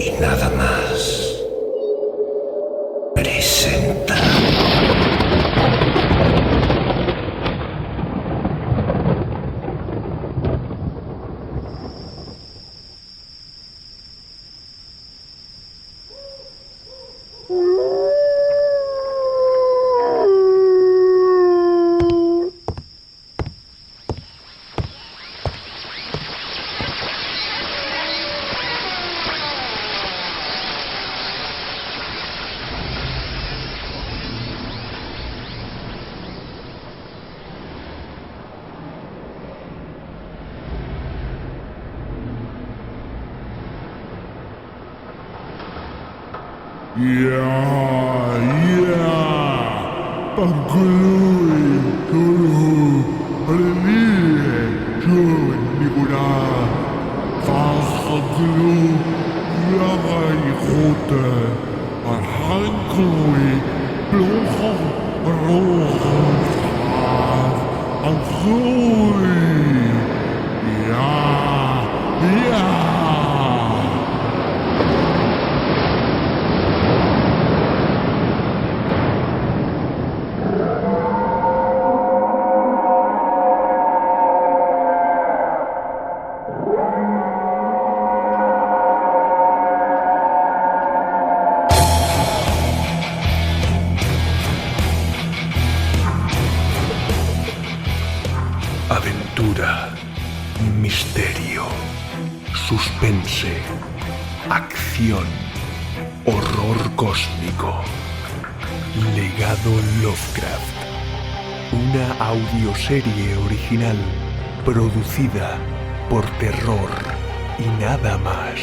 y nada más. Presenta. Aventura, misterio, suspense, acción, horror cósmico. Legado Lovecraft. Una audioserie original producida por Terror y Nada Más.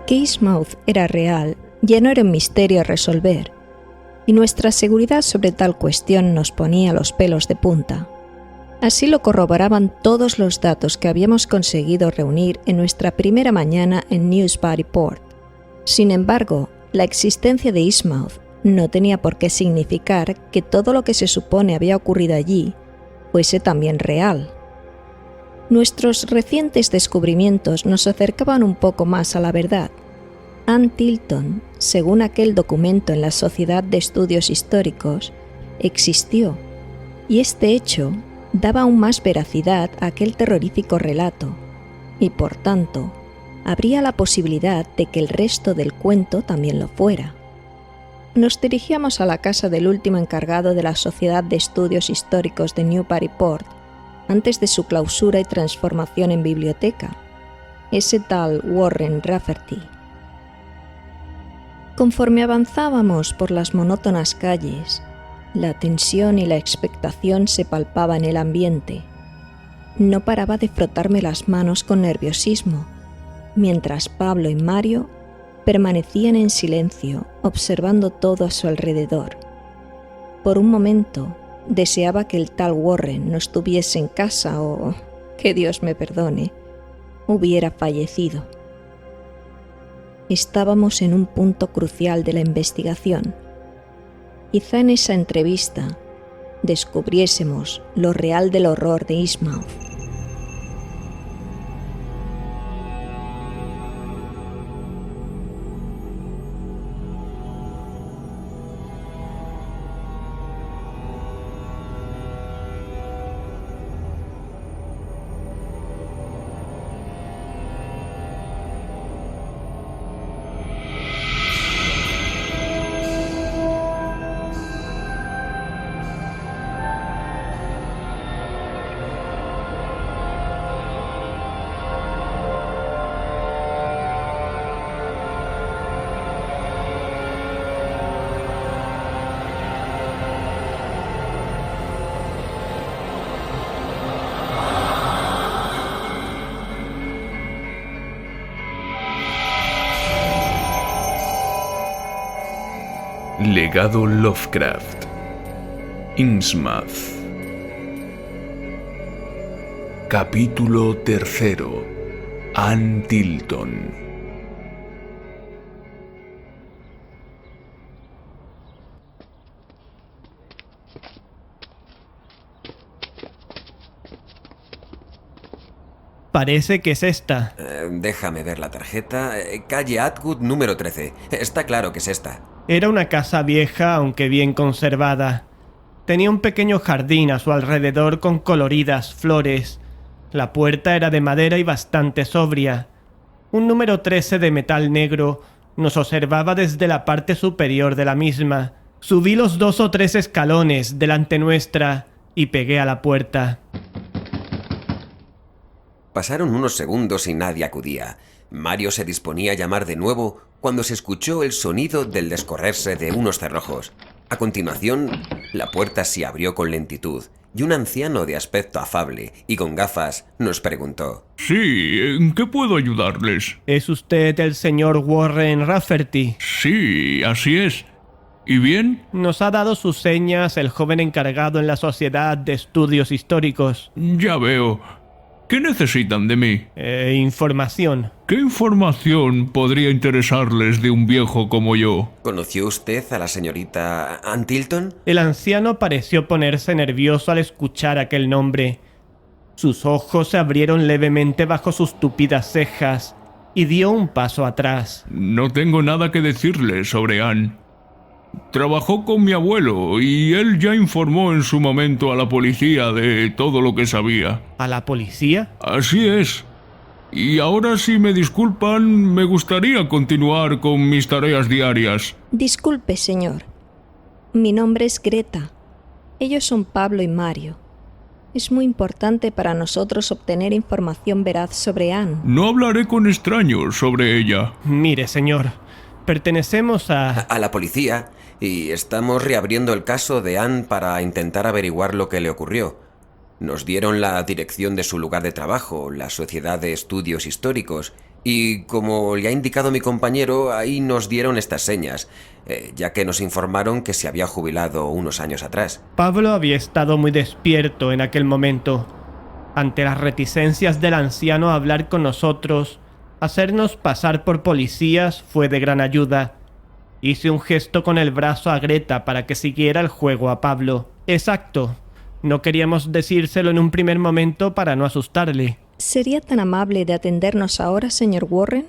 Que Eastmouth era real ya no era un misterio a resolver, y nuestra seguridad sobre tal cuestión nos ponía los pelos de punta. Así lo corroboraban todos los datos que habíamos conseguido reunir en nuestra primera mañana en Newburyport. Sin embargo, la existencia de Eastmouth no tenía por qué significar que todo lo que se supone había ocurrido allí fuese también real. Nuestros recientes descubrimientos nos acercaban un poco más a la verdad. Ann Tilton, según aquel documento en la Sociedad de Estudios Históricos, existió, y este hecho daba aún más veracidad a aquel terrorífico relato, y por tanto, habría la posibilidad de que el resto del cuento también lo fuera. Nos dirigíamos a la casa del último encargado de la Sociedad de Estudios Históricos de Newburyport, antes de su clausura y transformación en biblioteca, ese tal Warren Rafferty. Conforme avanzábamos por las monótonas calles, la tensión y la expectación se palpaba en el ambiente. No paraba de frotarme las manos con nerviosismo, mientras Pablo y Mario permanecían en silencio, observando todo a su alrededor. Por un momento, deseaba que el tal Warren no estuviese en casa o, que Dios me perdone, hubiera fallecido. Estábamos en un punto crucial de la investigación. Quizá en esa entrevista descubriésemos lo real del horror de Eastmouth. Legado Lovecraft. Innsmouth. Capítulo 3. Ann Tilton. Parece que es esta. Déjame ver la tarjeta. Calle Atwood, número 13. Está claro que es esta. Era una casa vieja, aunque bien conservada. Tenía un pequeño jardín a su alrededor con coloridas flores. La puerta era de madera y bastante sobria. Un número 13 de metal negro nos observaba desde la parte superior de la misma. Subí los 2 o 3 escalones delante nuestra y pegué a la puerta. Pasaron unos segundos y nadie acudía. Mario se disponía a llamar de nuevo cuando se escuchó el sonido del descorrerse de unos cerrojos. A continuación, la puerta se abrió con lentitud y un anciano de aspecto afable y con gafas nos preguntó: Sí, ¿en qué puedo ayudarles? ¿Es usted el señor Warren Rafferty? Sí, así es. ¿Y bien? Nos ha dado sus señas el joven encargado en la Sociedad de Estudios Históricos. Ya veo. ¿Qué necesitan de mí? Información. ¿Qué información podría interesarles de un viejo como yo? ¿Conoció usted a la señorita Ann Tilton? El anciano pareció ponerse nervioso al escuchar aquel nombre. Sus ojos se abrieron levemente bajo sus tupidas cejas y dio un paso atrás. No tengo nada que decirles sobre Ann. Trabajó con mi abuelo y él ya informó en su momento a la policía de todo lo que sabía. ¿A la policía? Así es. Y ahora, si me disculpan, me gustaría continuar con mis tareas diarias. Disculpe, señor. Mi nombre es Greta. Ellos son Pablo y Mario. Es muy importante para nosotros obtener información veraz sobre Ann. No hablaré con extraños sobre ella. Mire, señor, pertenecemos A la policía y estamos reabriendo el caso de Ann para intentar averiguar lo que le ocurrió. Nos dieron la dirección de su lugar de trabajo, la Sociedad de Estudios Históricos, y como le ha indicado mi compañero, ahí nos dieron estas señas, ya que nos informaron que se había jubilado unos años atrás. Pablo había estado muy despierto en aquel momento. Ante las reticencias del anciano a hablar con nosotros, hacernos pasar por policías fue de gran ayuda. Hice un gesto con el brazo a Greta para que siguiera el juego a Pablo. Exacto. No queríamos decírselo en un primer momento para no asustarle. ¿Sería tan amable de atendernos ahora, señor Warren?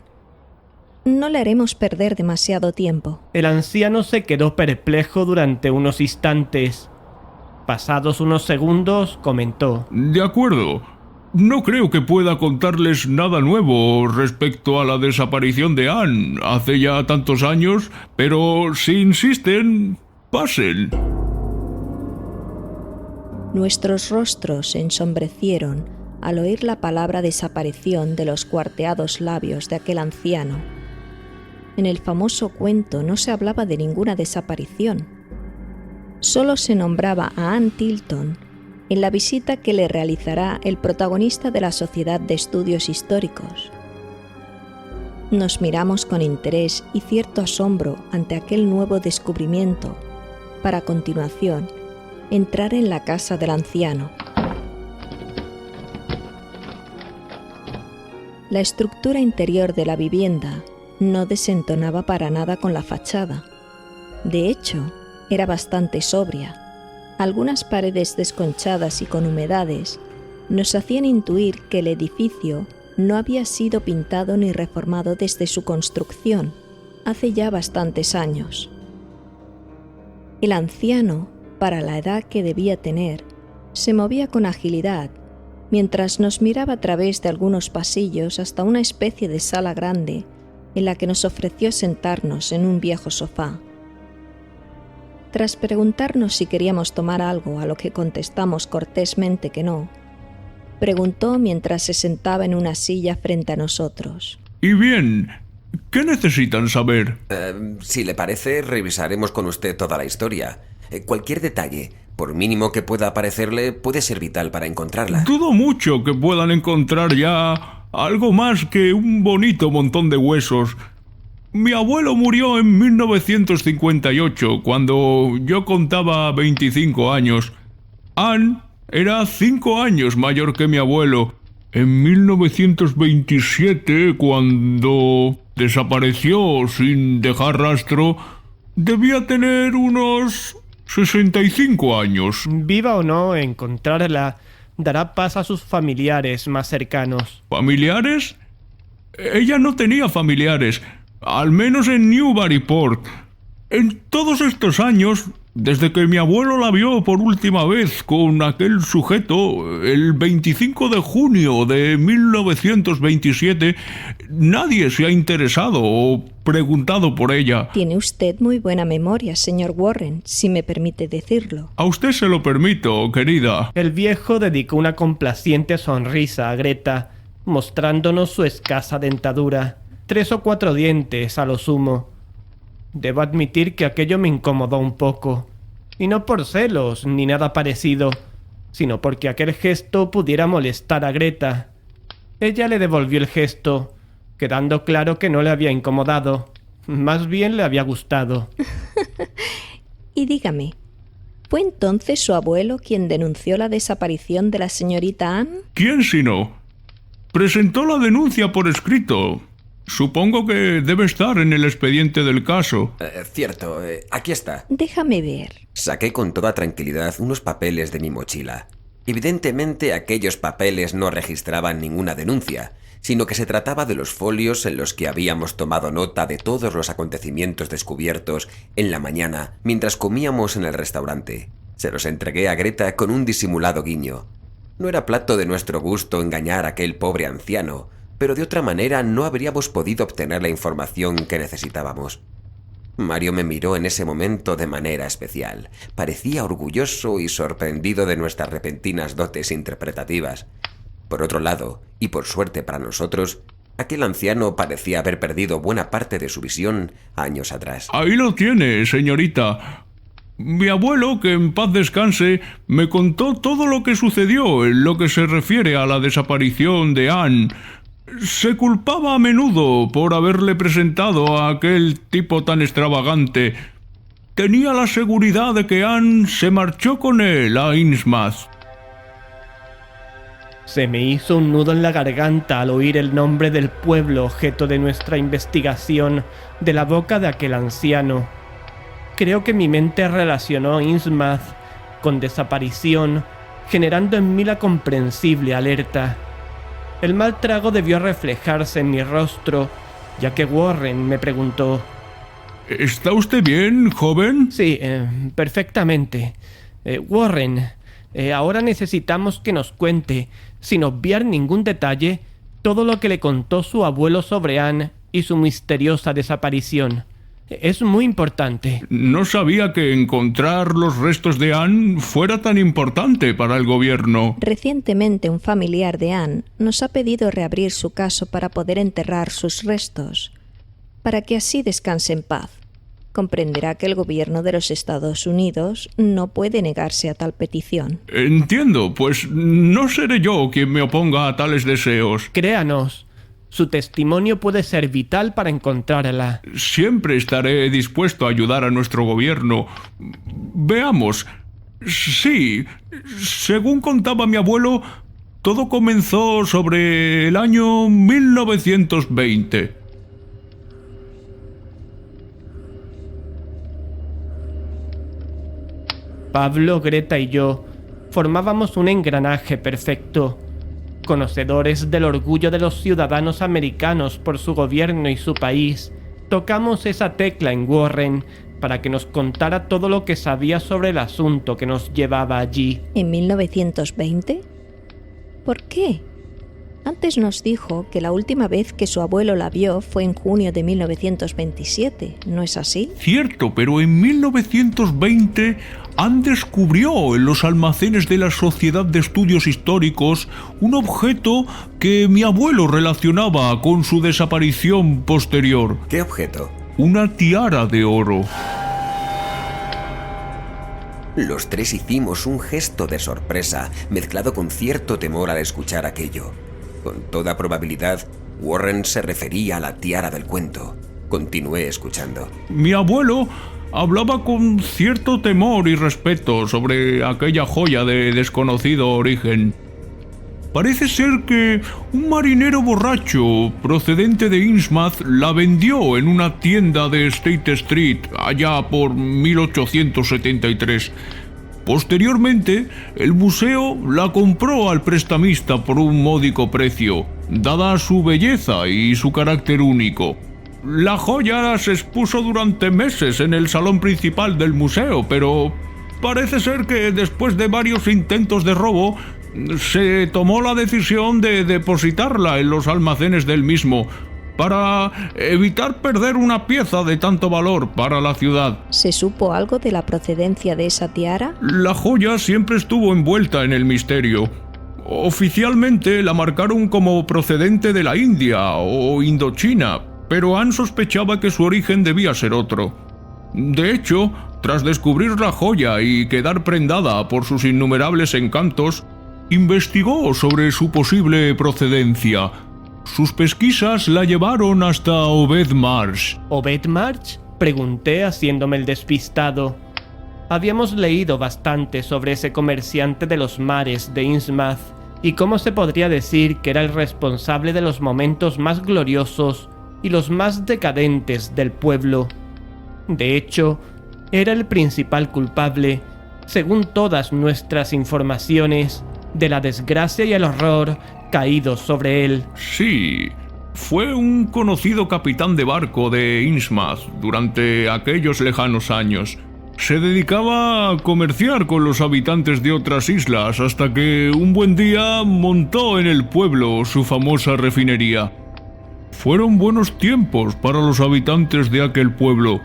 No le haremos perder demasiado tiempo. El anciano se quedó perplejo durante unos instantes. Pasados unos segundos, comentó: De acuerdo. No creo que pueda contarles nada nuevo respecto a la desaparición de Ann hace ya tantos años, pero si insisten, pasen. Nuestros rostros se ensombrecieron al oír la palabra desaparición de los cuarteados labios de aquel anciano. En el famoso cuento no se hablaba de ninguna desaparición. Solo se nombraba a Ann Tilton en la visita que le realizará el protagonista de la Sociedad de Estudios Históricos. Nos miramos con interés y cierto asombro ante aquel nuevo descubrimiento, para a continuación entrar en la casa del anciano. La estructura interior de la vivienda no desentonaba para nada con la fachada. De hecho, era bastante sobria. Algunas paredes desconchadas y con humedades nos hacían intuir que el edificio no había sido pintado ni reformado desde su construcción, hace ya bastantes años. El anciano, para la edad que debía tener, se movía con agilidad, mientras nos miraba a través de algunos pasillos hasta una especie de sala grande en la que nos ofreció sentarnos en un viejo sofá. Tras preguntarnos si queríamos tomar algo, a lo que contestamos cortésmente que no, preguntó mientras se sentaba en una silla frente a nosotros: Y bien, ¿qué necesitan saber? Si le parece, revisaremos con usted toda la historia. Cualquier detalle, por mínimo que pueda parecerle, puede ser vital para encontrarla. Dudo mucho que puedan encontrar ya algo más que un bonito montón de huesos. Mi abuelo murió en 1958, cuando yo contaba 25 años. Anne era 5 años mayor que mi abuelo. En 1927, cuando desapareció sin dejar rastro, debía tener unos 65 años. Viva o no, encontrarla dará paz a sus familiares más cercanos. ¿Familiares? Ella no tenía familiares, al menos en Newburyport. En todos estos años, desde que mi abuelo la vio por última vez con aquel sujeto, el 25 de junio de 1927, nadie se ha interesado o preguntado por ella. Tiene usted muy buena memoria, señor Warren, si me permite decirlo. A usted se lo permito, querida. El viejo dedicó una complaciente sonrisa a Greta, mostrándonos su escasa dentadura, 3 o 4 dientes a lo sumo. Debo admitir que aquello me incomodó un poco, y no por celos ni nada parecido, sino porque aquel gesto pudiera molestar a Greta. Ella le devolvió el gesto, quedando claro que no le había incomodado, más bien le había gustado. Y dígame, ¿fue entonces su abuelo quien denunció la desaparición de la señorita Anne? ¿Quién sino? Presentó la denuncia por escrito. Supongo que debe estar en el expediente del caso. Cierto, aquí está. Déjame ver. Saqué con toda tranquilidad unos papeles de mi mochila. Evidentemente aquellos papeles no registraban ninguna denuncia, sino que se trataba de los folios en los que habíamos tomado nota de todos los acontecimientos descubiertos en la mañana mientras comíamos en el restaurante. Se los entregué a Greta con un disimulado guiño. No era plato de nuestro gusto engañar a aquel pobre anciano, pero de otra manera no habríamos podido obtener la información que necesitábamos. Mario me miró en ese momento de manera especial. Parecía orgulloso y sorprendido de nuestras repentinas dotes interpretativas. Por otro lado, y por suerte para nosotros, aquel anciano parecía haber perdido buena parte de su visión años atrás. Ahí lo tiene, señorita. Mi abuelo, que en paz descanse, me contó todo lo que sucedió en lo que se refiere a la desaparición de Anne. Se culpaba a menudo por haberle presentado a aquel tipo tan extravagante. Tenía la seguridad de que Anne se marchó con él a Innsmouth. Se me hizo un nudo en la garganta al oír el nombre del pueblo objeto de nuestra investigación de la boca de aquel anciano. Creo que mi mente relacionó Innsmouth con desaparición, generando en mí la comprensible alerta. El mal trago debió reflejarse en mi rostro, ya que Warren me preguntó: ¿Está usted bien, joven? Sí, perfectamente. Warren, ahora necesitamos que nos cuente, sin obviar ningún detalle, todo lo que le contó su abuelo sobre Anne y su misteriosa desaparición. Es muy importante. No sabía que encontrar los restos de Anne fuera tan importante para el gobierno. Recientemente un familiar de Anne nos ha pedido reabrir su caso para poder enterrar sus restos, para que así descanse en paz. Comprenderá que el gobierno de los Estados Unidos no puede negarse a tal petición. Entiendo, pues no seré yo quien me oponga a tales deseos. Créanos, su testimonio puede ser vital para encontrarla. Siempre estaré dispuesto a ayudar a nuestro gobierno. Veamos. Sí, según contaba mi abuelo, todo comenzó sobre el año 1920. Pablo, Greta y yo formábamos un engranaje perfecto. Conocedores del orgullo de los ciudadanos americanos por su gobierno y su país, tocamos esa tecla en Warren para que nos contara todo lo que sabía sobre el asunto que nos llevaba allí. ¿En 1920? ¿Por qué? Antes nos dijo que la última vez que su abuelo la vio fue en junio de 1927, ¿no es así? Cierto, pero en 1920 Anne descubrió en los almacenes de la Sociedad de Estudios Históricos un objeto que mi abuelo relacionaba con su desaparición posterior. ¿Qué objeto? Una tiara de oro. Los tres hicimos un gesto de sorpresa, mezclado con cierto temor al escuchar aquello. Con toda probabilidad, Warren se refería a la tiara del cuento. Continué escuchando. Mi abuelo hablaba con cierto temor y respeto sobre aquella joya de desconocido origen. Parece ser que un marinero borracho procedente de Innsmouth la vendió en una tienda de State Street allá por 1873. Posteriormente, el museo la compró al prestamista por un módico precio, dada su belleza y su carácter único. La joya se expuso durante meses en el salón principal del museo, pero parece ser que después de varios intentos de robo, se tomó la decisión de depositarla en los almacenes del mismo, para evitar perder una pieza de tanto valor para la ciudad. ¿Se supo algo de la procedencia de esa tiara? La joya siempre estuvo envuelta en el misterio. Oficialmente la marcaron como procedente de la India o Indochina, pero Anne sospechaba que su origen debía ser otro. De hecho, tras descubrir la joya y quedar prendada por sus innumerables encantos, investigó sobre su posible procedencia. Sus pesquisas la llevaron hasta Obed Marsh. ¿Obed Marsh? Pregunté haciéndome el despistado. Habíamos leído bastante sobre ese comerciante de los mares de Innsmouth y cómo se podría decir que era el responsable de los momentos más gloriosos y los más decadentes del pueblo. De hecho, era el principal culpable, según todas nuestras informaciones, de la desgracia y el horror caídos sobre él. Sí, fue un conocido capitán de barco de Innsmouth durante aquellos lejanos años. Se dedicaba a comerciar con los habitantes de otras islas hasta que un buen día montó en el pueblo su famosa refinería. Fueron buenos tiempos para los habitantes de aquel pueblo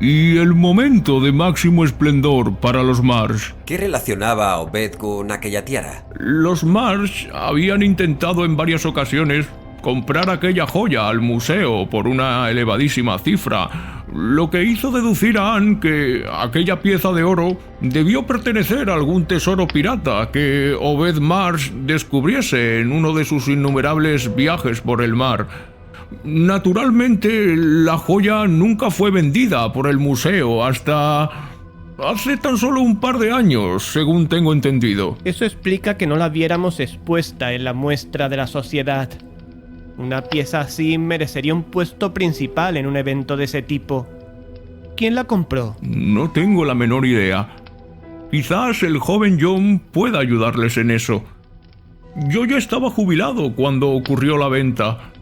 y el momento de máximo esplendor para los Marsh. ¿Qué relacionaba a Obed con aquella tiara? Los Marsh habían intentado en varias ocasiones comprar aquella joya al museo por una elevadísima cifra, lo que hizo deducir a Anne que aquella pieza de oro debió pertenecer a algún tesoro pirata que Obed Marsh descubriese en uno de sus innumerables viajes por el mar. Naturalmente, la joya nunca fue vendida por el museo hasta hace tan solo un par de años, según tengo entendido. Eso explica que no la viéramos expuesta en la muestra de la sociedad. Una pieza así merecería un puesto principal en un evento de ese tipo. ¿Quién la compró? No tengo la menor idea. Quizás el joven John pueda ayudarles en eso. Yo ya estaba jubilado cuando ocurrió la venta.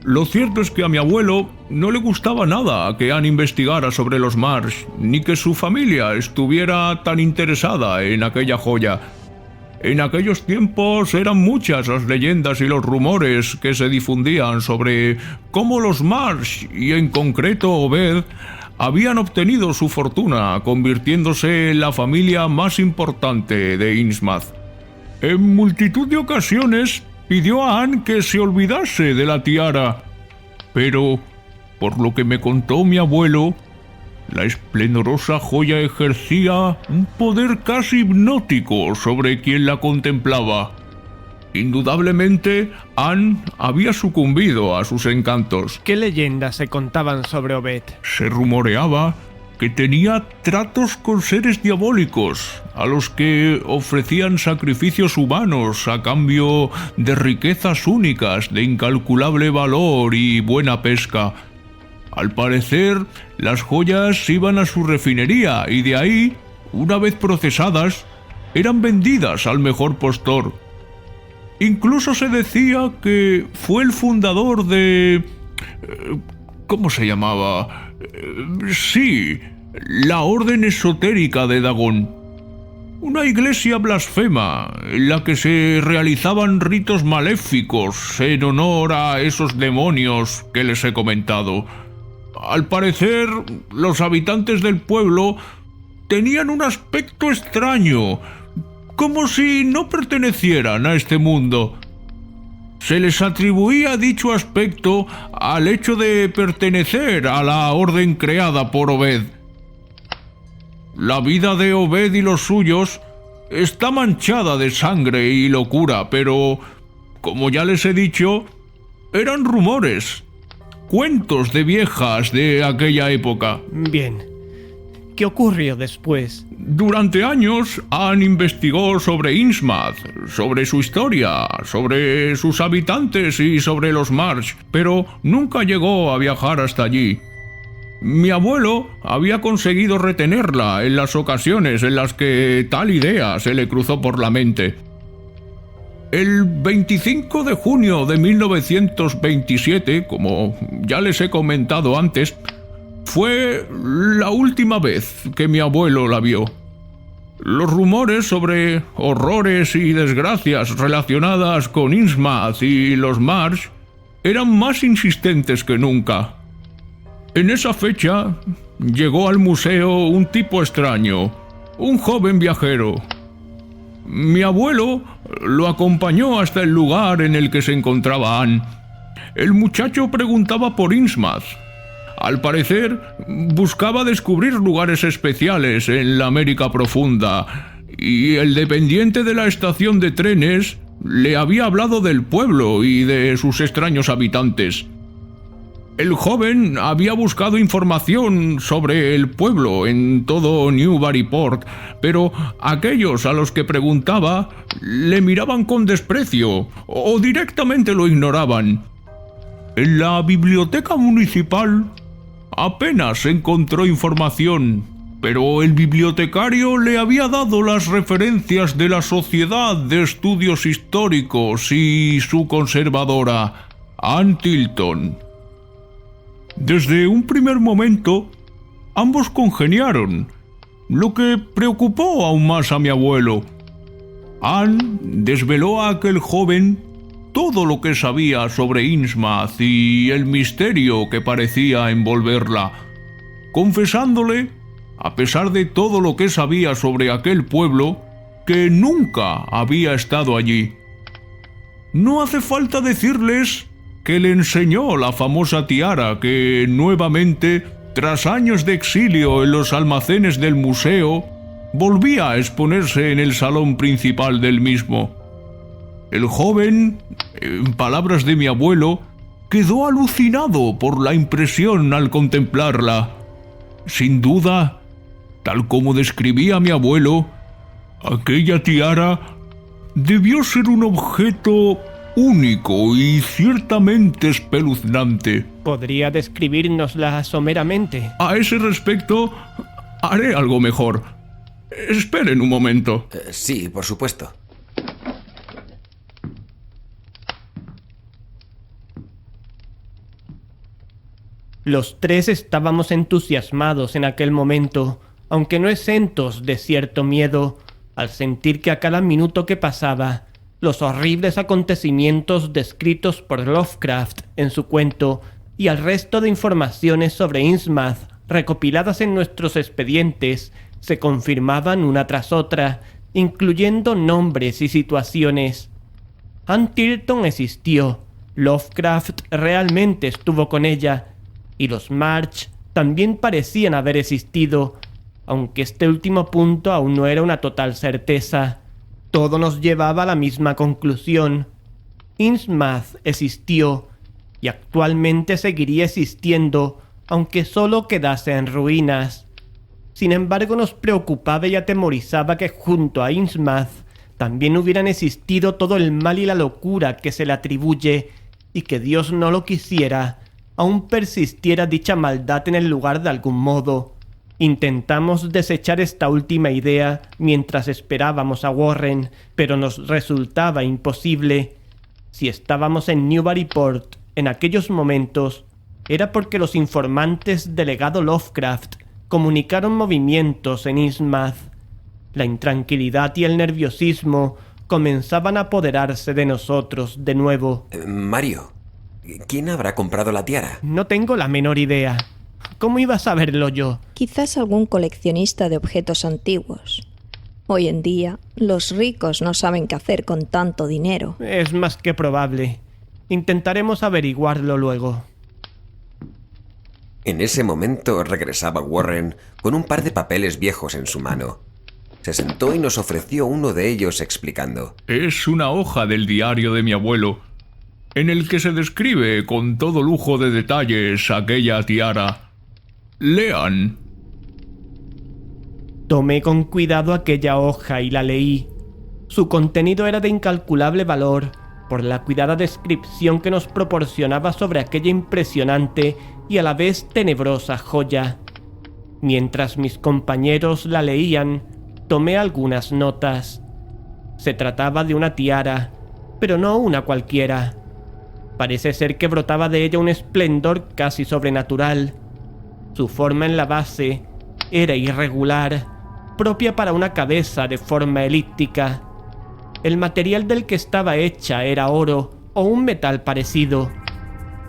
Lo cierto es que a mi abuelo no le gustaba nada que Anne investigara sobre los Marsh, ni que su familia estuviera tan interesada en aquella joya. En aquellos tiempos eran muchas las leyendas y los rumores que se difundían sobre cómo los Marsh, y en concreto Obed, habían obtenido su fortuna, convirtiéndose en la familia más importante de Innsmouth. En multitud de ocasiones pidió a Anne que se olvidase de la tiara, pero, por lo que me contó mi abuelo, la esplendorosa joya ejercía un poder casi hipnótico sobre quien la contemplaba. Indudablemente, Anne había sucumbido a sus encantos. ¿Qué leyendas se contaban sobre Obed? Se rumoreaba que tenía tratos con seres diabólicos, a los que ofrecían sacrificios humanos a cambio de riquezas únicas de incalculable valor y buena pesca. Al parecer, las joyas iban a su refinería y de ahí, una vez procesadas, eran vendidas al mejor postor. Incluso se decía que fue el fundador de... ¿cómo se llamaba? Sí, la Orden Esotérica de Dagon. Una iglesia blasfema en la que se realizaban ritos maléficos en honor a esos demonios que les he comentado. Al parecer, los habitantes del pueblo tenían un aspecto extraño, como si no pertenecieran a este mundo. Se les atribuía dicho aspecto al hecho de pertenecer a la orden creada por Obed. La vida de Obed y los suyos está manchada de sangre y locura, pero, como ya les he dicho, eran rumores. cuentos de viejas de aquella época. Bien. ¿Qué ocurrió después? Durante años, Anne investigó sobre Innsmouth, sobre su historia, sobre sus habitantes y sobre los March, pero nunca llegó a viajar hasta allí. Mi abuelo había conseguido retenerla en las ocasiones en las que tal idea se le cruzó por la mente. El 25 de junio de 1927, como ya les he comentado antes, fue la última vez que mi abuelo la vio. Los rumores sobre horrores y desgracias relacionadas con Innsmouth y los March eran más insistentes que nunca. En esa fecha llegó al museo un tipo extraño, un joven viajero. Mi abuelo lo acompañó hasta el lugar en el que se encontraba Anne. El muchacho preguntaba por Innsmouth. Al parecer, buscaba descubrir lugares especiales en la América profunda, y el dependiente de la estación de trenes le había hablado del pueblo y de sus extraños habitantes. El joven había buscado información sobre el pueblo en todo Newburyport, pero aquellos a los que preguntaba le miraban con desprecio o directamente lo ignoraban. En la biblioteca municipal apenas encontró información, pero el bibliotecario le había dado las referencias de la Sociedad de Estudios Históricos y su conservadora, Anne Tilton. Desde un primer momento, ambos congeniaron, lo que preocupó aún más a mi abuelo. Anne desveló a aquel joven todo lo que sabía sobre Innsmouth y el misterio que parecía envolverla, confesándole, a pesar de todo lo que sabía sobre aquel pueblo, que nunca había estado allí. No hace falta decirles que le enseñó la famosa tiara que nuevamente, tras años de exilio en los almacenes del museo, volvía a exponerse en el salón principal del mismo. El joven, en palabras de mi abuelo, quedó alucinado por la impresión al contemplarla. Sin duda, tal como describía mi abuelo, aquella tiara debió ser un objeto único y ciertamente espeluznante. ¿Podría describírnosla someramente? A ese respecto, haré algo mejor. Esperen un momento. Sí, por supuesto. Los tres estábamos entusiasmados en aquel momento, aunque no exentos de cierto miedo, al sentir que a cada minuto que pasaba, los horribles acontecimientos descritos por Lovecraft en su cuento y el resto de informaciones sobre Innsmouth recopiladas en nuestros expedientes se confirmaban una tras otra, incluyendo nombres y situaciones. Anne Tilton existió, Lovecraft realmente estuvo con ella, y los March también parecían haber existido, aunque este último punto aún no era una total certeza. Todo nos llevaba a la misma conclusión. Innsmouth existió, y actualmente seguiría existiendo, aunque solo quedase en ruinas. Sin embargo, nos preocupaba y atemorizaba que junto a Innsmouth también hubieran existido todo el mal y la locura que se le atribuye, y que Dios no lo quisiera, aún persistiera dicha maldad en el lugar de algún modo. Intentamos desechar esta última idea mientras esperábamos a Warren, pero nos resultaba imposible. Si estábamos en Newburyport en aquellos momentos, era porque los informantes del legado Lovecraft comunicaron movimientos en Innsmouth. La intranquilidad y el nerviosismo comenzaban a apoderarse de nosotros de nuevo. Mario, ¿quién habrá comprado la tiara? No tengo la menor idea. ¿Cómo iba a saberlo yo? Quizás algún coleccionista de objetos antiguos. Hoy en día, los ricos no saben qué hacer con tanto dinero. Es más que probable. Intentaremos averiguarlo luego. En ese momento regresaba Warren con un par de papeles viejos en su mano. Se sentó y nos ofreció uno de ellos explicando. Es una hoja del diario de mi abuelo. en el que se describe con todo lujo de detalles aquella tiara. Lean. Tomé con cuidado aquella hoja y la leí. Su contenido era de incalculable valor por la cuidada descripción que nos proporcionaba sobre aquella impresionante y a la vez tenebrosa joya. Mientras mis compañeros la leían, tomé algunas notas. Se trataba de una tiara, pero no una cualquiera. Parece ser que brotaba de ella un esplendor casi sobrenatural. Su forma en la base era irregular, propia para una cabeza de forma elíptica. El material del que estaba hecha era oro o un metal parecido.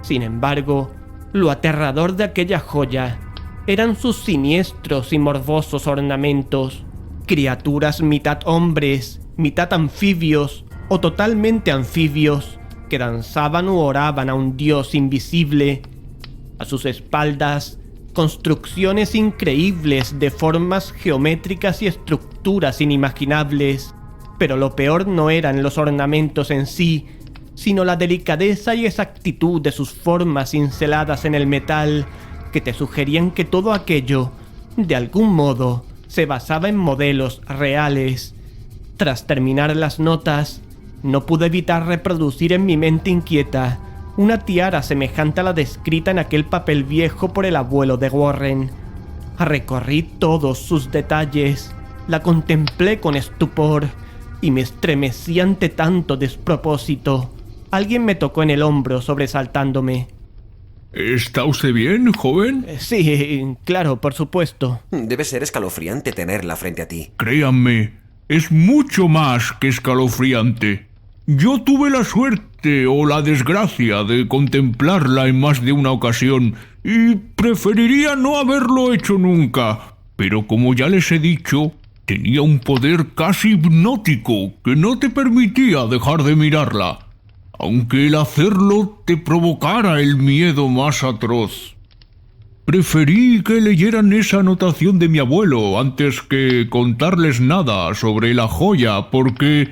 Sin embargo, lo aterrador de aquella joya eran sus siniestros y morbosos ornamentos. Criaturas mitad hombres, mitad anfibios o totalmente anfibios que danzaban u oraban a un dios invisible. A sus espaldas, construcciones increíbles de formas geométricas y estructuras inimaginables. Pero lo peor no eran los ornamentos en sí, sino la delicadeza y exactitud de sus formas cinceladas en el metal, que te sugerían que todo aquello, de algún modo, se basaba en modelos reales. Tras terminar las notas, no pude evitar reproducir en mi mente inquieta una tiara semejante a la descrita en aquel papel viejo por el abuelo de Warren. Recorrí todos sus detalles, la contemplé con estupor y me estremecí ante tanto despropósito. Alguien me tocó en el hombro sobresaltándome. ¿Está usted bien, joven? Sí, claro, por supuesto. Debe ser escalofriante tenerla frente a ti. Créanme, es mucho más que escalofriante. Yo tuve la suerte o la desgracia de contemplarla en más de una ocasión y preferiría no haberlo hecho nunca. Pero como ya les he dicho, tenía un poder casi hipnótico que no te permitía dejar de mirarla, aunque el hacerlo te provocara el miedo más atroz. Preferí que leyeran esa anotación de mi abuelo antes que contarles nada sobre la joya, porque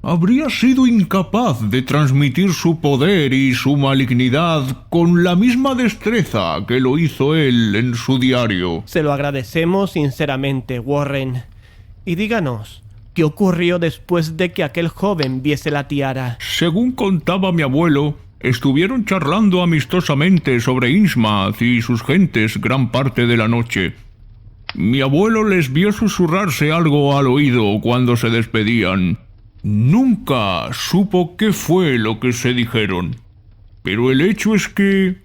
habría sido incapaz de transmitir su poder y su malignidad con la misma destreza que lo hizo él en su diario. Se lo agradecemos sinceramente, Warren. Y díganos, ¿qué ocurrió después de que aquel joven viese la tiara? Según contaba mi abuelo, estuvieron charlando amistosamente sobre Innsmouth y sus gentes gran parte de la noche. Mi abuelo les vio susurrarse algo al oído cuando se despedían. Nunca supo qué fue lo que se dijeron, pero el hecho es que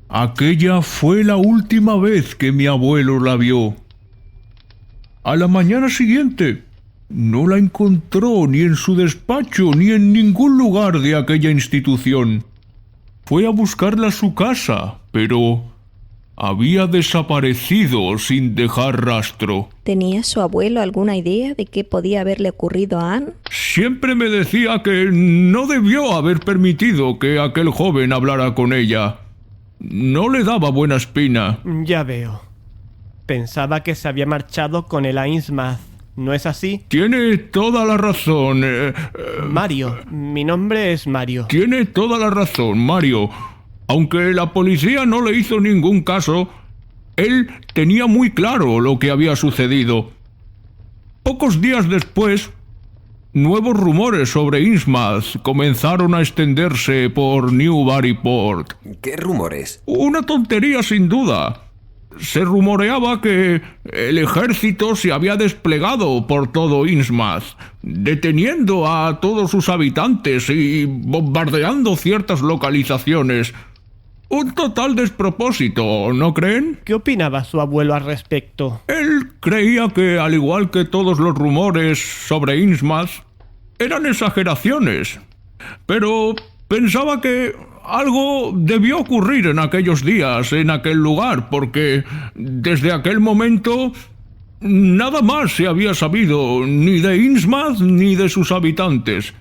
aquella fue la última vez que mi abuelo la vio. A la mañana siguiente, no la encontró ni en su despacho ni en ningún lugar de aquella institución. Fue a buscarla a su casa, pero había desaparecido sin dejar rastro. ¿Tenía su abuelo alguna idea de qué podía haberle ocurrido a Anne? Siempre me decía que no debió haber permitido que aquel joven hablara con ella. No le daba buena espina. Ya veo. Pensaba que se había marchado con él a Innsmouth, ¿no es así? Tiene toda la razón. Mario. Mi nombre es Mario. Tiene toda la razón, Mario. Aunque la policía no le hizo ningún caso, él tenía muy claro lo que había sucedido. Pocos días después, nuevos rumores sobre Innsmouth comenzaron a extenderse por Newburyport. ¿Qué rumores? Una tontería sin duda. Se rumoreaba que el ejército se había desplegado por todo Innsmouth, deteniendo a todos sus habitantes y bombardeando ciertas localizaciones. Un total despropósito, ¿no creen? ¿Qué opinaba su abuelo al respecto? Él creía que, al igual que todos los rumores sobre Innsmouth, eran exageraciones. Pero pensaba que algo debió ocurrir en aquellos días, en aquel lugar, porque desde aquel momento nada más se había sabido, ni de Innsmouth ni de sus habitantes.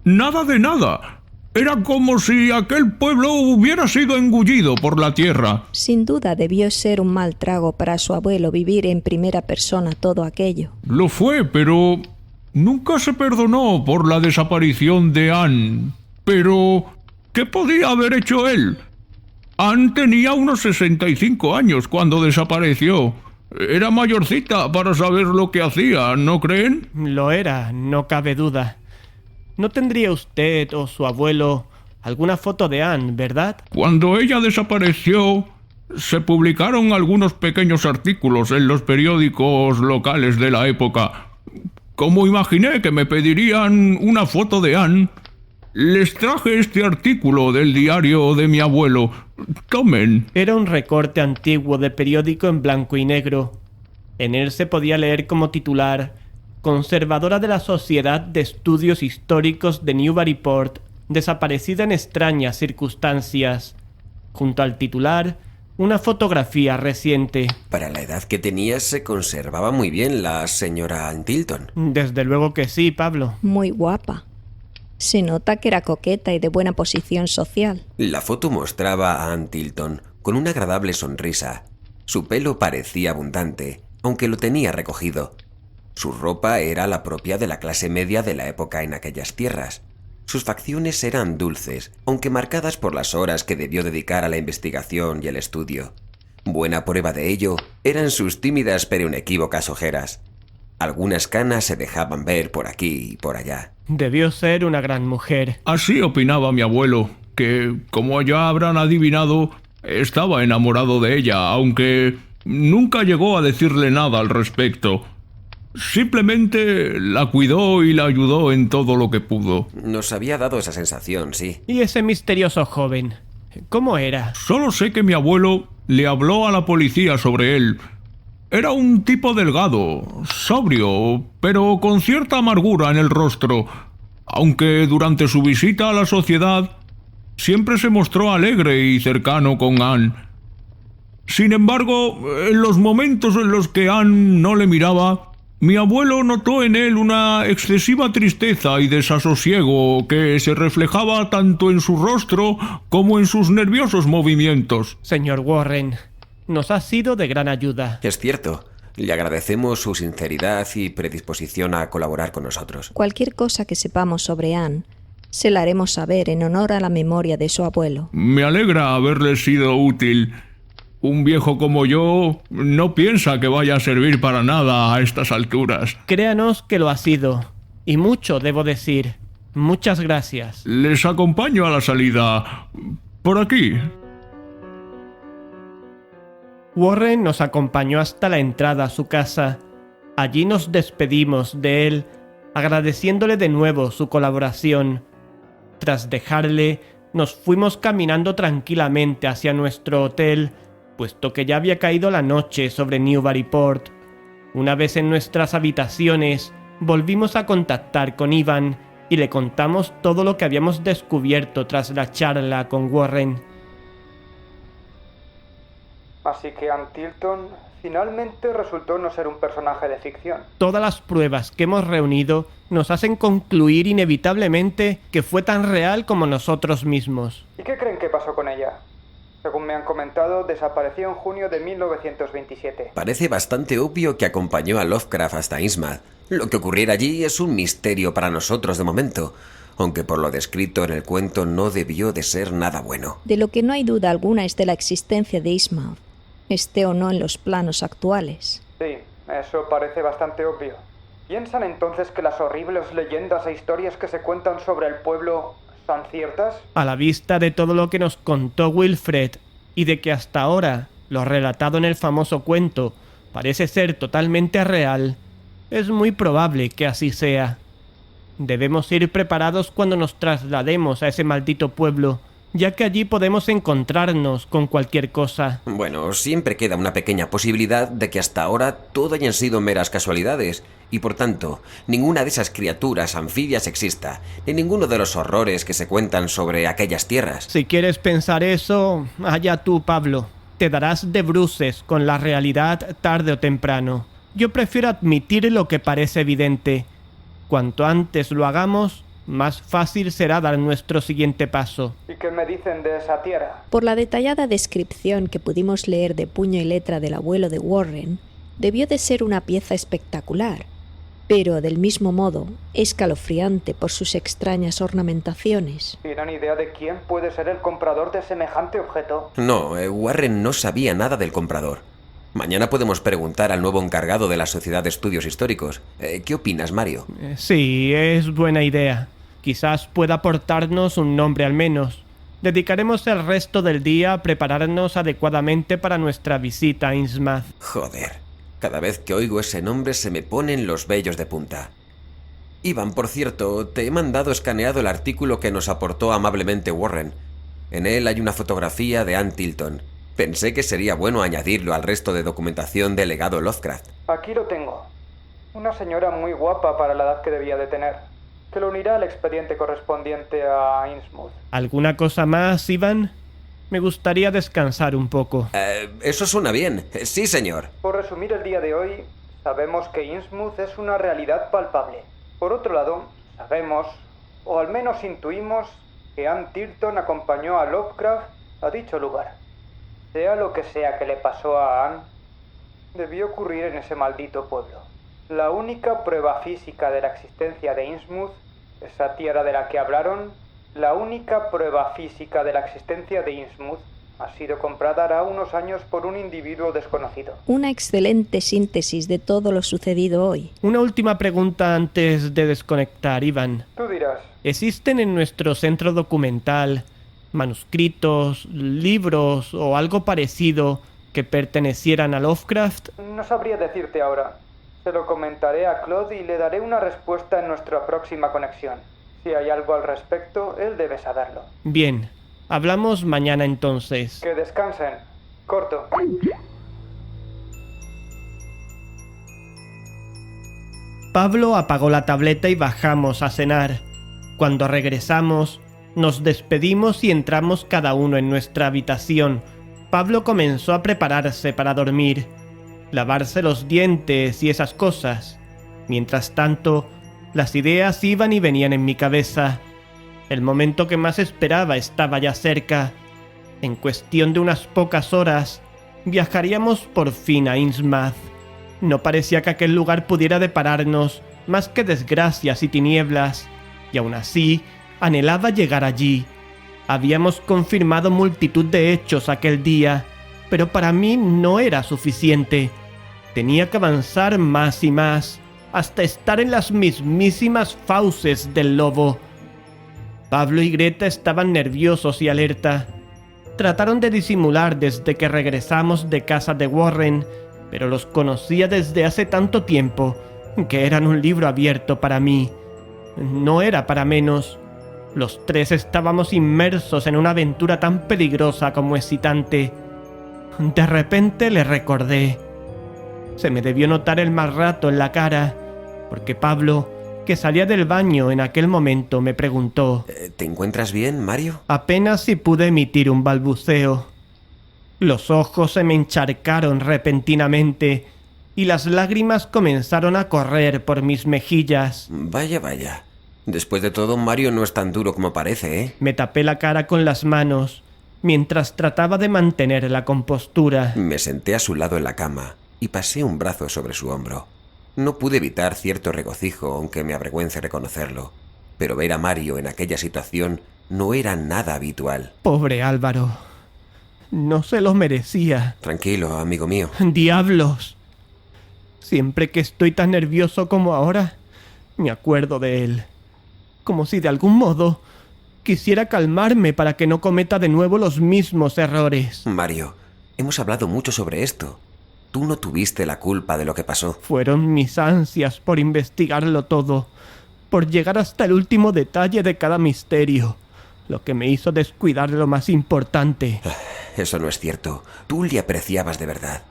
Nada de nada. Era como si aquel pueblo hubiera sido engullido por la tierra. Sin duda debió ser un mal trago para su abuelo vivir en primera persona todo aquello. Lo fue, pero nunca se perdonó por la desaparición de Anne. Pero ¿Qué podía haber hecho él? Anne tenía unos 65 años cuando desapareció. Era mayorcita para saber lo que hacía, ¿no creen? Lo era, no cabe duda. ¿No tendría usted o su abuelo alguna foto de Anne, verdad? Cuando ella desapareció, se publicaron algunos pequeños artículos en los periódicos locales de la época. Como imaginé que me pedirían una foto de Anne, les traje este artículo del diario de mi abuelo. Tomen. Era un recorte antiguo de periódico en blanco y negro. En él se podía leer como titular: Conservadora de la Sociedad de Estudios Históricos de Newburyport, desaparecida en extrañas circunstancias. Junto al titular, una fotografía reciente. Para la edad que tenía se conservaba muy bien la señora Ann Tilton. Desde luego que sí, Pablo. Muy guapa. Se nota que era coqueta y de buena posición social. La foto mostraba a Ann Tilton con una agradable sonrisa. Su pelo parecía abundante, aunque lo tenía recogido. Su ropa era la propia de la clase media de la época en aquellas tierras. Sus facciones eran dulces, aunque marcadas por las horas que debió dedicar a la investigación y el estudio. Buena prueba de ello eran sus tímidas pero inequívocas ojeras. Algunas canas se dejaban ver por aquí y por allá. Debió ser una gran mujer. Así opinaba mi abuelo, que, como ya habrán adivinado, estaba enamorado de ella, aunque nunca llegó a decirle nada al respecto. Simplemente la cuidó y la ayudó en todo lo que pudo. Nos había dado esa sensación, sí. ¿Y ese misterioso joven? ¿Cómo era? Solo sé que mi abuelo le habló a la policía sobre él. Era un tipo delgado, sobrio, pero con cierta amargura en el rostro, aunque durante su visita a la sociedad siempre se mostró alegre y cercano con Anne. Sin embargo, en los momentos en los que Anne no le miraba, mi abuelo notó en él una excesiva tristeza y desasosiego que se reflejaba tanto en su rostro como en sus nerviosos movimientos. Señor Warren, nos ha sido de gran ayuda. Es cierto. Le agradecemos su sinceridad y predisposición a colaborar con nosotros. Cualquier cosa que sepamos sobre Anne, se la haremos saber en honor a la memoria de su abuelo. Me alegra haberle sido útil. Un viejo como yo no piensa que vaya a servir para nada a estas alturas. Créanos que lo ha sido. Y mucho, debo decir. Muchas gracias. Les acompaño a la salida. Por aquí. Warren nos acompañó hasta la entrada a su casa. Allí nos despedimos de él, agradeciéndole de nuevo su colaboración. Tras dejarle, nos fuimos caminando tranquilamente hacia nuestro hotel, puesto que ya había caído la noche sobre Newburyport. Una vez en nuestras habitaciones, volvimos a contactar con Ivan y le contamos todo lo que habíamos descubierto tras la charla con Warren. Así que Ann Tilton finalmente resultó no ser un personaje de ficción. Todas las pruebas que hemos reunido nos hacen concluir inevitablemente que fue tan real como nosotros mismos. ¿Y qué creen que pasó con ella? Según me han comentado, desapareció en junio de 1927. Parece bastante obvio que acompañó a Lovecraft hasta Innsmouth. Lo que ocurriera allí es un misterio para nosotros de momento, aunque por lo descrito en el cuento no debió de ser nada bueno. De lo que no hay duda alguna es de la existencia de Innsmouth, esté o no en los planos actuales. Sí, eso parece bastante obvio. ¿Piensan entonces que las horribles leyendas e historias que se cuentan sobre el pueblo son ciertas? A la vista de todo lo que nos contó Wilfred y de que hasta ahora lo relatado en el famoso cuento parece ser totalmente real, es muy probable que así sea. Debemos ir preparados cuando nos traslademos a ese maldito pueblo, ya que allí podemos encontrarnos con cualquier cosa. Bueno, siempre queda una pequeña posibilidad de que hasta ahora todo hayan sido meras casualidades, y por tanto, ninguna de esas criaturas anfibias exista, ni ninguno de los horrores que se cuentan sobre aquellas tierras. Si quieres pensar eso, allá tú, Pablo. Te darás de bruces con la realidad tarde o temprano. Yo prefiero admitir lo que parece evidente. Cuanto antes lo hagamos, más fácil será dar nuestro siguiente paso. ¿Y qué me dicen de esa tierra? Por la detallada descripción que pudimos leer de puño y letra del abuelo de Warren, debió de ser una pieza espectacular. pero del mismo modo escalofriante por sus extrañas ornamentaciones. ¿Tienen idea de quién puede ser el comprador de semejante objeto? No, Warren no sabía nada del comprador. Mañana podemos preguntar al nuevo encargado de la Sociedad de Estudios Históricos. ¿Qué opinas, Mario? Sí, es buena idea. Quizás pueda aportarnos un nombre al menos. Dedicaremos el resto del día a prepararnos adecuadamente para nuestra visita a Innsmouth. Joder, cada vez que oigo ese nombre se me ponen los vellos de punta. Iván, por cierto, te he mandado escaneado el artículo que nos aportó amablemente Warren. En él hay una fotografía de Ann Tilton. Pensé que sería bueno añadirlo al resto de documentación del legado Lovecraft. Aquí lo tengo. Una señora muy guapa para la edad que debía de tener, que lo unirá al expediente correspondiente a Innsmouth. ¿Alguna cosa más, Iván? Me gustaría descansar un poco. Eso suena bien. Sí, señor. Por resumir el día de hoy, sabemos que Innsmouth es una realidad palpable. Por otro lado, sabemos, o al menos intuimos, que Ann Tilton acompañó a Lovecraft a dicho lugar. Sea lo que sea que le pasó a Ann, debió ocurrir en ese maldito pueblo. La única prueba física de la existencia de Innsmouth, esa tierra de la que hablaron, la única prueba física de la existencia de Innsmouth ha sido comprada hará unos años por un individuo desconocido. Una excelente síntesis de todo lo sucedido hoy. Una última pregunta antes de desconectar, Iván. Tú dirás. ¿Existen en nuestro centro documental manuscritos, libros o algo parecido que pertenecieran a Lovecraft? No sabría decirte ahora. Se lo comentaré a Claude y le daré una respuesta en nuestra próxima conexión. Si hay algo al respecto, él debe saberlo. Bien, hablamos mañana entonces. Que descansen. Corto. Pablo apagó la tableta y bajamos a cenar. Cuando regresamos, nos despedimos y entramos cada uno en nuestra habitación. Pablo comenzó a prepararse para dormir, lavarse los dientes y esas cosas. Mientras tanto, las ideas iban y venían en mi cabeza. El momento que más esperaba estaba ya cerca. En cuestión de unas pocas horas, viajaríamos por fin a Innsmouth. No parecía que aquel lugar pudiera depararnos más que desgracias y tinieblas, y aún así anhelaba llegar allí. Habíamos confirmado multitud de hechos aquel día, pero para mí no era suficiente. Tenía que avanzar más y más, hasta estar en las mismísimas fauces del lobo. Pablo y Greta estaban nerviosos y alerta. Trataron de disimular desde que regresamos de casa de Warren, pero los conocía desde hace tanto tiempo que eran un libro abierto para mí. No era para menos. Los tres estábamos inmersos en una aventura tan peligrosa como excitante. De repente le recordé. Se me debió notar el mal rato en la cara, porque Pablo, que salía del baño en aquel momento, me preguntó: ¿Te encuentras bien, Mario? Apenas si pude emitir un balbuceo. Los ojos se me encharcaron repentinamente y las lágrimas comenzaron a correr por mis mejillas. Vaya, vaya. Después de todo, Mario no es tan duro como parece, ¿eh? Me tapé la cara con las manos mientras trataba de mantener la compostura. Me senté a su lado en la cama y pasé un brazo sobre su hombro. No pude evitar cierto regocijo, aunque me avergüence reconocerlo. Pero ver a Mario en aquella situación no era nada habitual. Pobre Álvaro. No se lo merecía. Tranquilo, amigo mío. ¡Diablos! Siempre que estoy tan nervioso como ahora, me acuerdo de él. Como si de algún modo quisiera calmarme para que no cometa de nuevo los mismos errores. Mario, hemos hablado mucho sobre esto. Tú no tuviste la culpa de lo que pasó. Fueron mis ansias por investigarlo todo, por llegar hasta el último detalle de cada misterio, lo que me hizo descuidar lo más importante. Eso no es cierto. Tú le apreciabas de verdad.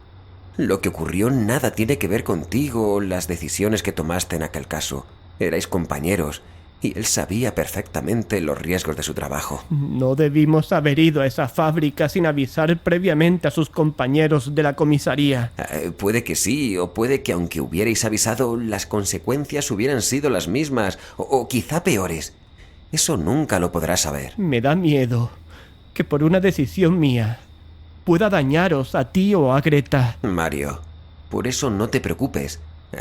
Lo que ocurrió nada tiene que ver contigo o las decisiones que tomaste en aquel caso. Erais compañeros y él sabía perfectamente los riesgos de su trabajo. No debimos haber ido a esa fábrica sin avisar previamente a sus compañeros de la comisaría. Puede que sí, o puede que aunque hubierais avisado, las consecuencias hubieran sido las mismas, o quizá peores. Eso nunca lo podrás saber. Me da miedo que por una decisión mía pueda dañaros a ti o a Greta. Mario, por eso no te preocupes.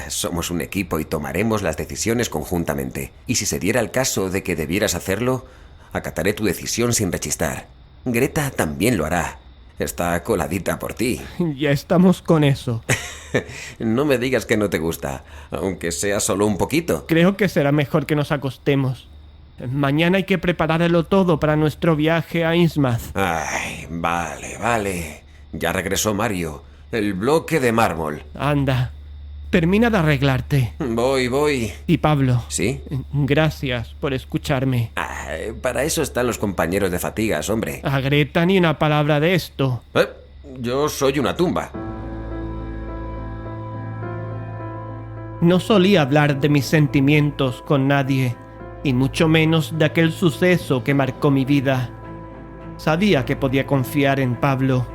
Somos un equipo y tomaremos las decisiones conjuntamente. Y si se diera el caso de que debieras hacerlo, acataré tu decisión sin rechistar. Greta también lo hará. Está coladita por ti. Ya estamos con eso. No me digas que no te gusta, aunque sea solo un poquito. Creo que será mejor que nos acostemos. Mañana hay que prepararlo todo para nuestro viaje a Innsmouth. Ay, vale. Ya regresó Mario. El bloque de mármol. Anda, termina de arreglarte. Voy. Y Pablo. ¿Sí? Gracias por escucharme. Para eso están los compañeros de fatigas, hombre. A Greta ni una palabra de esto. Yo soy una tumba. No solía hablar de mis sentimientos con nadie, y mucho menos de aquel suceso que marcó mi vida. Sabía que podía confiar en Pablo.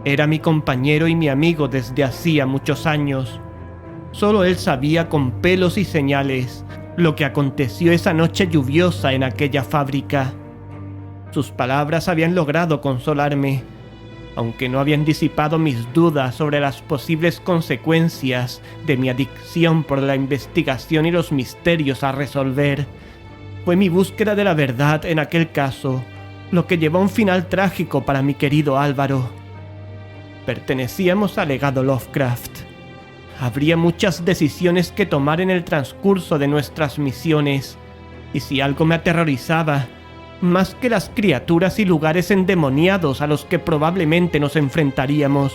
Era mi compañero y mi amigo desde hacía muchos años. Solo él sabía con pelos y señales lo que aconteció esa noche lluviosa en aquella fábrica. Sus palabras habían logrado consolarme, aunque no habían disipado mis dudas sobre las posibles consecuencias de mi adicción por la investigación y los misterios a resolver. Fue mi búsqueda de la verdad en aquel caso lo que llevó a un final trágico para mi querido Álvaro. Pertenecíamos al legado Lovecraft. Habría muchas decisiones que tomar en el transcurso de nuestras misiones, y si algo me aterrorizaba, más que las criaturas y lugares endemoniados a los que probablemente nos enfrentaríamos,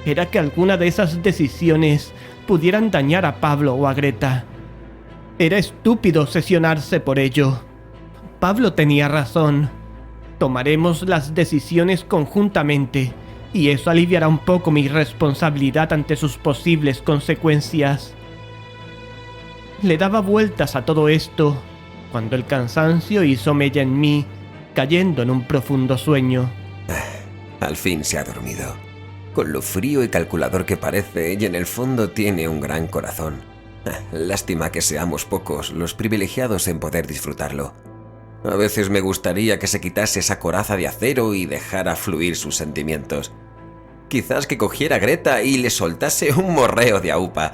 era que alguna de esas decisiones pudieran dañar a Pablo o a Greta. Era estúpido obsesionarse por ello. Pablo tenía razón. Tomaremos las decisiones conjuntamente, y eso aliviará un poco mi responsabilidad ante sus posibles consecuencias. Le daba vueltas a todo esto cuando el cansancio hizo mella en mí, cayendo en un profundo sueño. Al fin se ha dormido. Con lo frío y calculador que parece, y en el fondo tiene un gran corazón. Lástima que seamos pocos los privilegiados en poder disfrutarlo. A veces me gustaría que se quitase esa coraza de acero y dejara fluir sus sentimientos. Quizás que cogiera a Greta y le soltase un morreo de aupa.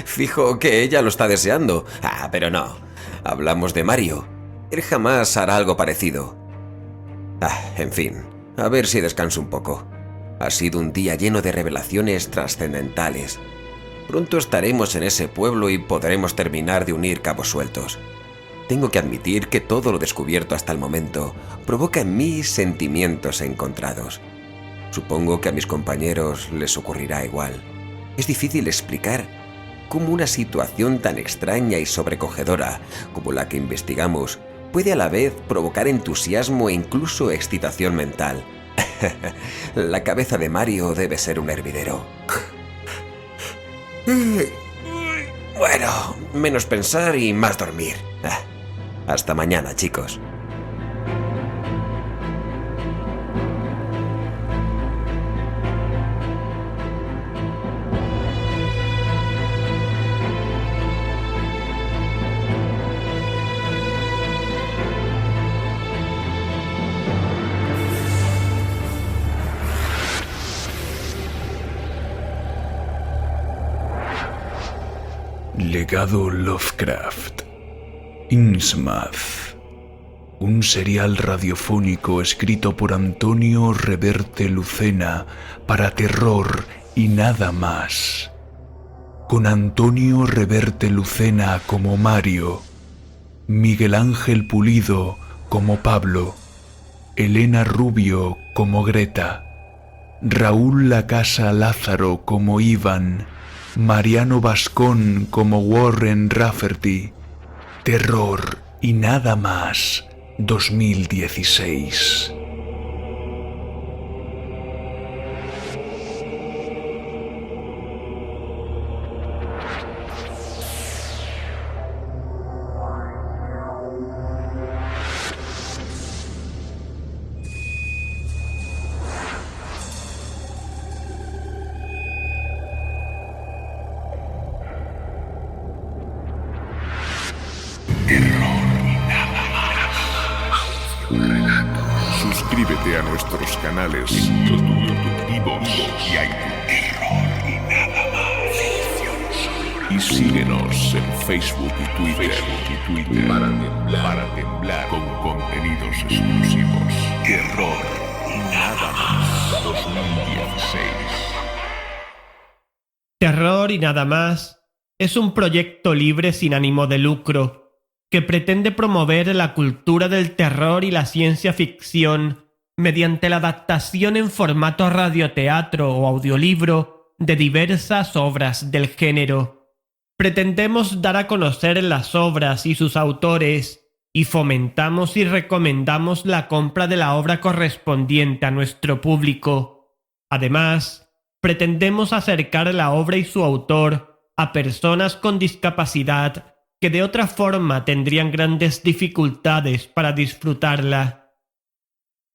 Fijo que ella lo está deseando. Pero no. Hablamos de Mario. Él jamás hará algo parecido. En fin, a ver si descanso un poco. Ha sido un día lleno de revelaciones trascendentales. Pronto estaremos en ese pueblo y podremos terminar de unir cabos sueltos. Tengo que admitir que todo lo descubierto hasta el momento provoca en mí sentimientos encontrados. Supongo que a mis compañeros les ocurrirá igual. Es difícil explicar cómo una situación tan extraña y sobrecogedora como la que investigamos puede a la vez provocar entusiasmo e incluso excitación mental. La cabeza de Mario debe ser un hervidero. Bueno, menos pensar y más dormir. Hasta mañana, chicos. Legado Lovecraft. Innsmouth. Un serial radiofónico escrito por Antonio Reverte Lucena para terror y nada más. Con Antonio Reverte Lucena como Mario, Miguel Ángel Pulido como Pablo, Elena Rubio como Greta, Raúl Lacasa Lázaro como Iván, Mariano Bascón como Warren Rafferty. Terror y nada más, 2016. Suscríbete a nuestros canales en YouTube y iVoox y iTunes. Terror y nada más. Y síguenos en Facebook y Twitter, para temblar con contenidos exclusivos. Terror y nada más 2016. Terror y nada más es un proyecto libre sin ánimo de lucro que pretende promover la cultura del terror y la ciencia ficción mediante la adaptación en formato radioteatro o audiolibro de diversas obras del género. Pretendemos dar a conocer las obras y sus autores y fomentamos y recomendamos la compra de la obra correspondiente a nuestro público. Además, pretendemos acercar la obra y su autor a personas con discapacidad que de otra forma tendrían grandes dificultades para disfrutarla.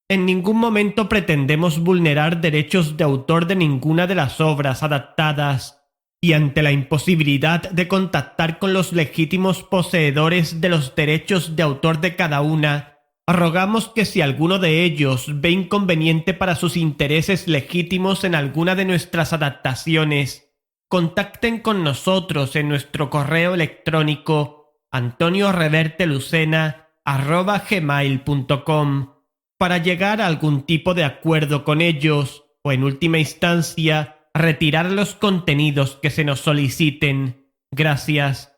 En ningún momento pretendemos vulnerar derechos de autor de ninguna de las obras adaptadas, y ante la imposibilidad de contactar con los legítimos poseedores de los derechos de autor de cada una, rogamos que si alguno de ellos ve inconveniente para sus intereses legítimos en alguna de nuestras adaptaciones, contacten con nosotros en nuestro correo electrónico antoniorevertelucena@gmail.com para llegar a algún tipo de acuerdo con ellos o, en última instancia, retirar los contenidos que se nos soliciten. Gracias.